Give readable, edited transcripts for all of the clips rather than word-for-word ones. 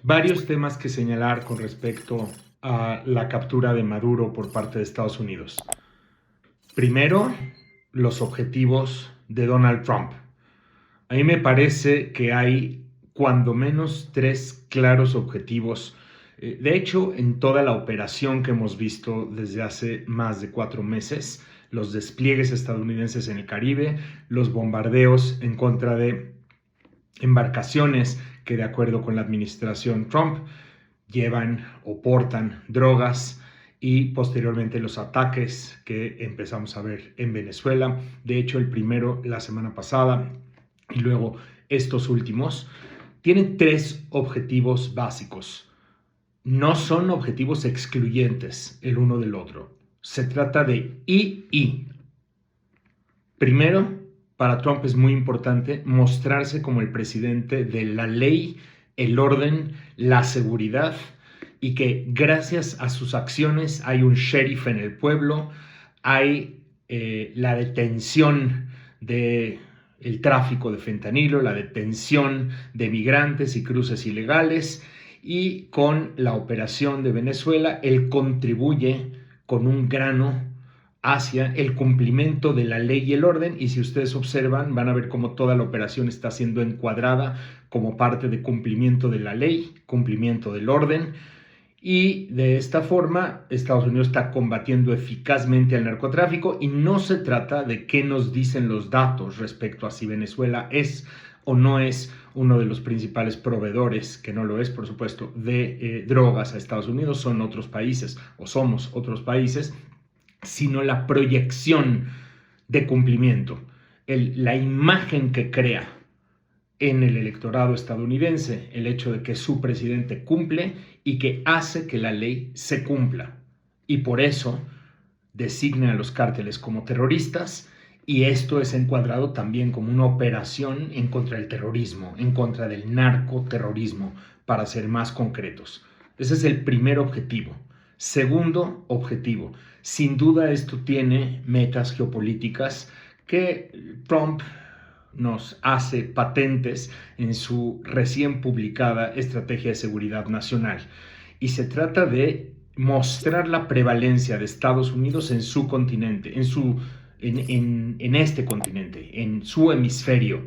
Varios temas que señalar con respecto a la captura de Maduro por parte de Estados Unidos. Primero, los objetivos de Donald Trump. A mí me parece que hay cuando menos 3 claros objetivos. De hecho, en toda la operación que hemos visto desde hace más de 4 meses, los despliegues estadounidenses en el Caribe, los bombardeos en contra de embarcaciones que, de acuerdo con la administración Trump, llevan o portan drogas, y posteriormente los ataques que empezamos a ver en Venezuela. De hecho, el primero la semana pasada y luego estos últimos tienen 3 objetivos básicos. No son objetivos excluyentes el uno del otro. Se trata de y. Primero, para Trump es muy importante mostrarse como el presidente de la ley, el orden, la seguridad, y que gracias a sus acciones hay un sheriff en el pueblo, hay la detención del tráfico de fentanilo, la detención de migrantes y cruces ilegales, y con la operación de Venezuela él contribuye con un grano hacia el cumplimiento de la ley y el orden. Y si ustedes observan, van a ver cómo toda la operación está siendo encuadrada como parte de cumplimiento de la ley, cumplimiento del orden, y de esta forma Estados Unidos está combatiendo eficazmente al narcotráfico. Y no se trata de qué nos dicen los datos respecto a si Venezuela es o no es uno de los principales proveedores, que no lo es, por supuesto, de drogas a Estados Unidos. Son otros países, o somos otros países, sino la proyección de cumplimiento, la imagen que crea en el electorado estadounidense, el hecho de que su presidente cumple y que hace que la ley se cumpla. Y por eso designa a los cárteles como terroristas, y esto es encuadrado también como una operación en contra del terrorismo, en contra del narcoterrorismo, para ser más concretos. Ese es el primer objetivo. Segundo objetivo, sin duda esto tiene metas geopolíticas que Trump nos hace patentes en su recién publicada Estrategia de Seguridad Nacional. Y se trata de mostrar la prevalencia de Estados Unidos en su continente, en este continente, en su hemisferio.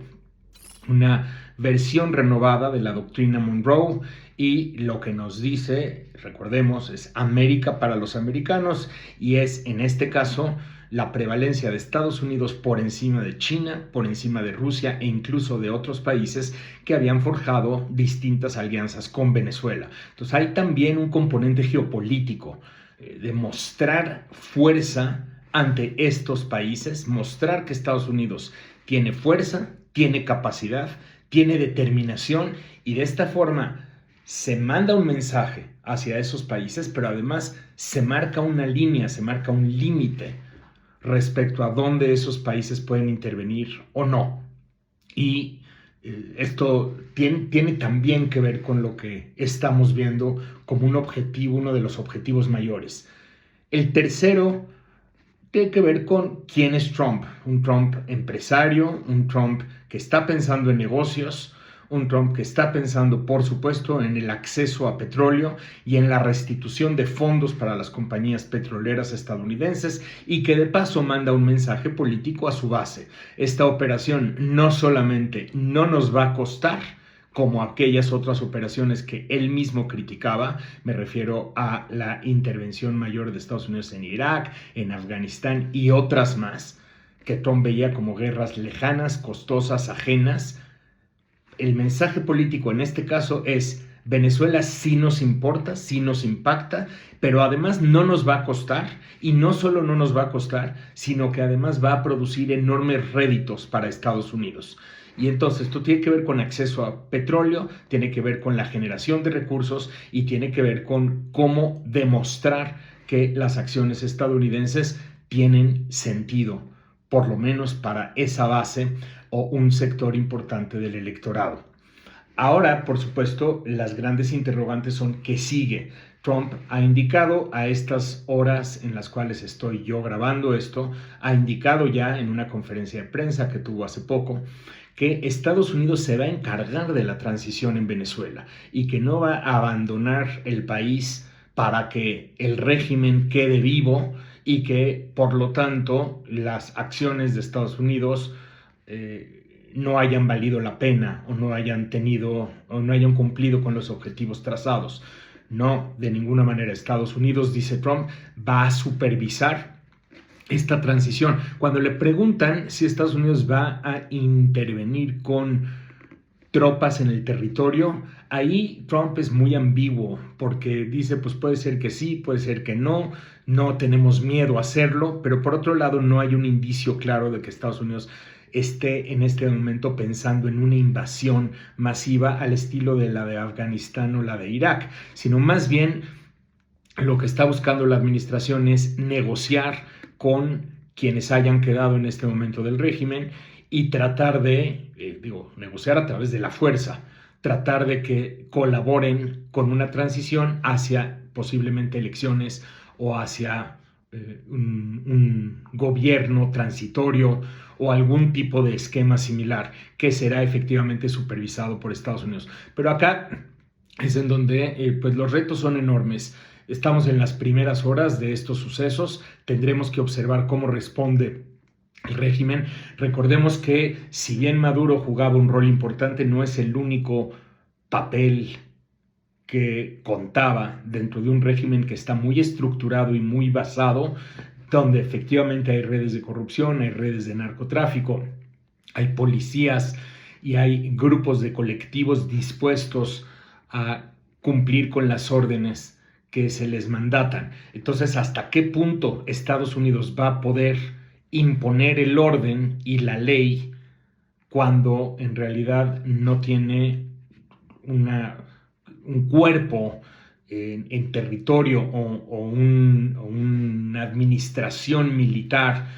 Una versión renovada de la doctrina Monroe, y lo que nos dice, recordemos, es América para los americanos, y es en este caso la prevalencia de Estados Unidos por encima de China, por encima de Rusia e incluso de otros países que habían forjado distintas alianzas con Venezuela. Entonces hay también un componente geopolítico, de mostrar fuerza ante estos países, mostrar que Estados Unidos tiene fuerza, tiene capacidad, tiene determinación, y de esta forma se manda un mensaje hacia esos países, pero además se marca una línea, se marca un límite respecto a dónde esos países pueden intervenir o no. Y esto tiene también que ver con lo que estamos viendo como un objetivo, uno de los objetivos mayores. El tercero tiene que ver con quién es Trump. Un Trump empresario, un Trump que está pensando en negocios, un Trump que está pensando, por supuesto, en el acceso a petróleo y en la restitución de fondos para las compañías petroleras estadounidenses, y que de paso manda un mensaje político a su base. Esta operación no solamente no nos va a costar, como aquellas otras operaciones que él mismo criticaba, me refiero a la intervención mayor de Estados Unidos en Irak, en Afganistán y otras más, que Trump veía como guerras lejanas, costosas, ajenas. El mensaje político en este caso es: Venezuela sí nos importa, sí nos impacta, pero además no nos va a costar, y no solo no nos va a costar, sino que además va a producir enormes réditos para Estados Unidos. Y entonces esto tiene que ver con acceso a petróleo, tiene que ver con la generación de recursos, y tiene que ver con cómo demostrar que las acciones estadounidenses tienen sentido, por lo menos para esa base o un sector importante del electorado. Ahora, por supuesto, las grandes interrogantes son ¿qué sigue? Trump ha indicado a estas horas en las cuales estoy yo grabando esto, ha indicado ya en una conferencia de prensa que tuvo hace poco, que Estados Unidos se va a encargar de la transición en Venezuela y que no va a abandonar el país para que el régimen quede vivo y que, por lo tanto, las acciones de Estados Unidos no hayan valido la pena o no hayan tenido o no hayan cumplido con los objetivos trazados. No, de ninguna manera. Estados Unidos, dice Trump, va a supervisar esta transición. Cuando le preguntan si Estados Unidos va a intervenir con tropas en el territorio, ahí Trump es muy ambiguo porque dice, pues puede ser que sí, puede ser que no, no tenemos miedo a hacerlo, pero por otro lado no hay un indicio claro de que Estados Unidos esté en este momento pensando en una invasión masiva al estilo de la de Afganistán o la de Irak, sino más bien lo que está buscando la administración es negociar con quienes hayan quedado en este momento del régimen y tratar de, negociar a través de la fuerza, tratar de que colaboren con una transición hacia posiblemente elecciones o hacia un gobierno transitorio o algún tipo de esquema similar que será efectivamente supervisado por Estados Unidos. Pero acá es en donde pues los retos son enormes. Estamos en las primeras horas de estos sucesos, tendremos que observar cómo responde el régimen. Recordemos que si bien Maduro jugaba un rol importante, no es el único papel que contaba dentro de un régimen que está muy estructurado y muy basado, donde efectivamente hay redes de corrupción, hay redes de narcotráfico, hay policías y hay grupos de colectivos dispuestos a cumplir con las órdenes que se les mandatan. Entonces, ¿hasta qué punto Estados Unidos va a poder imponer el orden y la ley cuando en realidad no tiene un cuerpo en territorio o una administración militar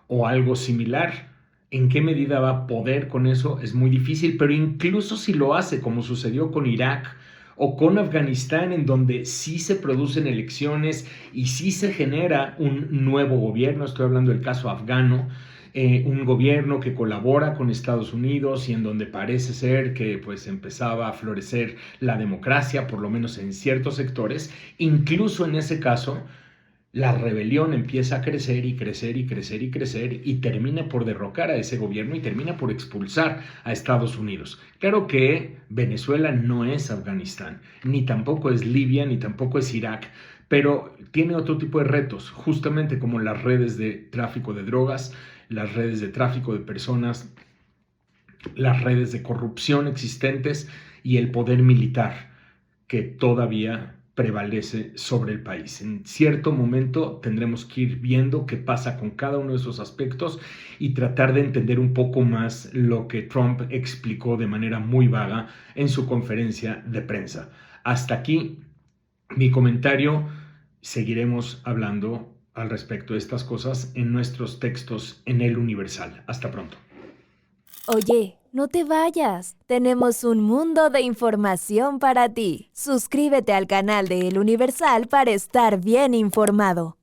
o algo similar? ¿En qué medida va a poder con eso? Es muy difícil, pero incluso si lo hace, como sucedió con Irak o con Afganistán, en donde sí se producen elecciones y sí se genera un nuevo gobierno, estoy hablando del caso afgano, un gobierno que colabora con Estados Unidos y en donde parece ser que pues empezaba a florecer la democracia, por lo menos en ciertos sectores. Incluso en ese caso, la rebelión empieza a crecer y crecer y crecer y crecer y termina por derrocar a ese gobierno y termina por expulsar a Estados Unidos. Claro que Venezuela no es Afganistán, ni tampoco es Libia, ni tampoco es Irak, pero tiene otro tipo de retos, justamente como las redes de tráfico de drogas, las redes de tráfico de personas, las redes de corrupción existentes y el poder militar que todavía prevalece sobre el país. En cierto momento tendremos que ir viendo qué pasa con cada uno de esos aspectos y tratar de entender un poco más lo que Trump explicó de manera muy vaga en su conferencia de prensa. Hasta aquí mi comentario. Seguiremos hablando al respecto de estas cosas en nuestros textos en El Universal. Hasta pronto. Oye, no te vayas. Tenemos un mundo de información para ti. Suscríbete al canal de El Universal para estar bien informado.